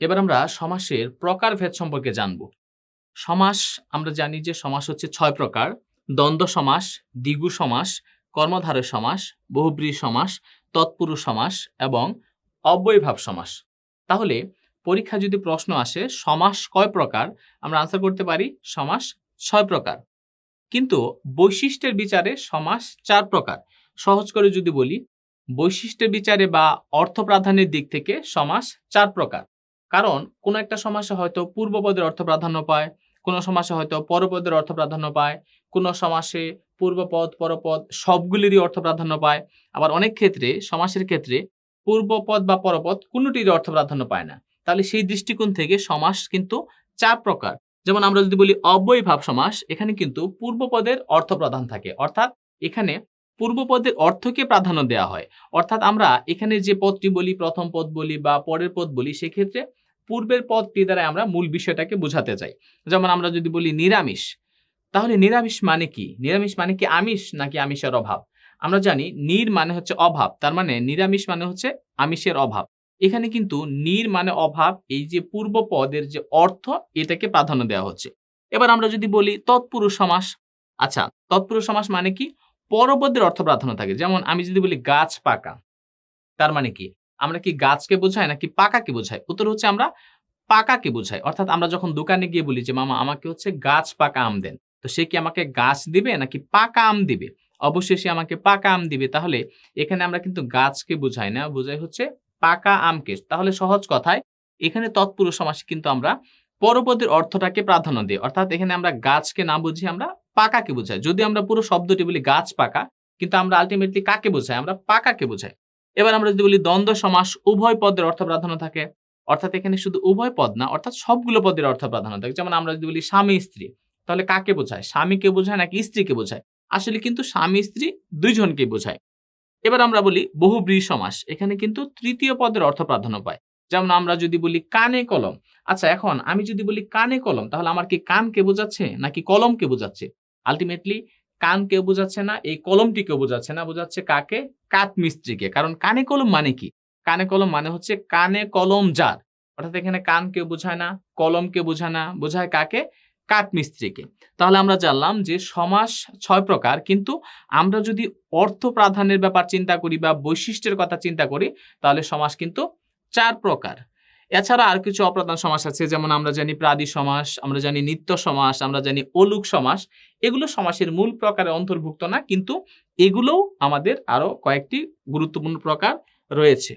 এবার আমরা সমাসের প্রকারভেদ সম্পর্কে জানব। সমাস আমরা জানি যে সমাস হচ্ছে ৬ প্রকার: দ্বন্দ্ব সমাস, দ্বিগু সমাস, কর্মধারয় সমাস, বহুব্রীহি সমাস, তৎপুরুষ সমাস এবং অব্যয়ীভাব সমাস। তাহলে পরীক্ষায় যদি প্রশ্ন আসে সমাস কয় প্রকার, আমরা আনসার করতে পারি সমাস ৬ প্রকার। কিন্তু বৈশিষ্ট্যের বিচারে সমাস ৪ প্রকার। সহজ করে যদি বলি, বৈশিষ্ট্যের বিচারে বা অর্থ প্রাধান্যের দিক থেকে সমাস ৪ প্রকার। কারণ কোন একটা সমাসে হয়তো পূর্বপদের অর্থ প্রাধান্য পায়, কোন সমাসে হয়তো পরপদের অর্থ প্রাধান্য পায়, কোন সমাসে পূর্বপদ পরপদ সবগুলিরই অর্থ প্রাধান্য পায়। আবার অনেক ক্ষেত্রে সমাসের ক্ষেত্রে পূর্বপদ বা পরপদ কোনটিরই অর্থ প্রাধান্য পায় না। তাহলে সেই দৃষ্টিকোণ থেকে সমাস কিন্তু ৪ প্রকার। যেমন আমরা যদি বলি অব্যয়ীভাব সমাস, এখানে কিন্তু পূর্বপদের অর্থ প্রধান থাকে, অর্থাৎ এখানে পূর্বপদের অর্থকে প্রাধান্য দেওয়া হয়। অর্থাৎ আমরা এখানে যে পদটি বলি, প্রথম পদ বলি বা পরের পদ বলি, সেক্ষেত্রে পূর্বের পদটি দ্বারা আমরা মূল বিষয়টাকে বোঝাতে চাই। যেমন আমরা যদি বলি নিরামিষ, তাহলে নিরামিষ মানে কি? নিরামিষ মানে কি আমিষ নাকি আমিষের অভাব? আমরা জানি নির মানে হচ্ছে অভাব, তার মানে নিরামিষ মানে হচ্ছে আমিষের অভাব। এখানে কিন্তু নির মানে অভাব, এই যে পূর্ব পদের যে অর্থ, এটাকে প্রাধান্য দেওয়া হচ্ছে। এবার আমরা যদি বলি তৎপুরুষ সমাস, আচ্ছা তৎপুরুষ সমাস মানে কি? পরপদের অর্থ প্রাধান্য থাকে। যেমন আমি যদি বলি গাছ পাকা, তার মানে কি? আমরা কি গাছকে বোঝাই নাকি পাকাকে বোঝাই? উত্তর হচ্ছে আমরা পাকাকে বোঝাই। অর্থাৎ আমরা যখন দোকানে গিয়ে বলি যে মামা আমাকে হচ্ছে গাছ পাকা আম দেন, তো সে কি আমাকে গাছ দিবে নাকি পাকা আম দিবে? অবশ্যই সে আমাকে পাকা আম দিবে। তাহলে এখানে আমরা কিন্তু গাছকে বোঝাই না, বোঝাই হচ্ছে পাকা আমকে। তাহলে সহজ কথায় এখানে তৎপুরুষ সমাসে কিন্তু আমরা পরপদের অর্থটাকে প্রাধান্য দিই। অর্থাৎ এখানে আমরা গাছকে না বুঝিয়ে আমরা পাকাকে বোঝাই। যদি আমরা পুরো শব্দটি বলি গাছ পাকা, কিন্তু আমরা আল্টিমেটলি কাকে বোঝাই? আমরা পাকাকে বোঝাই। এবার আমরা যদি বলি দ্বন্দ্ব সমাস, উভয় পদের অর্থ প্রাধান্য থাকে। অর্থাৎ এখানে শুধু উভয় পদ না, অর্থাৎ সবগুলো পদের অর্থ প্রাধান্য থাকে। যেমন আমরা যদি বলি স্বামী স্ত্রী, তাহলে কাকে বোঝায়? স্বামীকে বোঝায় নাকি স্ত্রীকে বোঝায়? আসলে কিন্তু স্বামী স্ত্রী দুইজনকেই বোঝায়। এবার আমরা বলি বহুব্রীহি সমাস, এখানে কিন্তু তৃতীয় পদের অর্থ প্রাধান্য পায়। যেমন আমরা যদি বলি কানে কলম, আচ্ছা এখন আমি যদি বলি কানে কলম, তাহলে আমার কি কানকে বোঝাচ্ছে নাকি কলমকে বোঝাচ্ছে? আলটিমেটলি কান কেউ বোঝাচ্ছে না, এই কলমটি কেউ বোঝাচ্ছে না, বোঝাচ্ছে কাকে? কাঠ মিস্ত্রিকে। কারণ কানে কলম মানে কি? কানে কলম মানে হচ্ছে কানে কলম যার। অর্থাৎ এখানে কান কেউ বোঝায় না, কলম কেউ বোঝায় না, বোঝায় কাকে? কাঠ মিস্ত্রিকে। তাহলে আমরা জানলাম যে সমাস ৬ প্রকার, কিন্তু আমরা যদি অর্থ প্রাধান্যের ব্যাপার চিন্তা করি বা বৈশিষ্ট্যের কথা চিন্তা করি, তাহলে সমাস কিন্তু ৪ প্রকার। এছাড়া আর কিছু অপ্রধান সমাস আছে, যেমন আমরা জানি প্রাদি সমাস, আমরা জানি নিত্য সমাস, আমরা জানি অলুক সমাস। এগুলো সমাসের মূল প্রকারে অন্তর্ভুক্ত না, কিন্তু এগুলোও আমাদের আরো কয়েকটি গুরুত্বপূর্ণ প্রকার রয়েছে।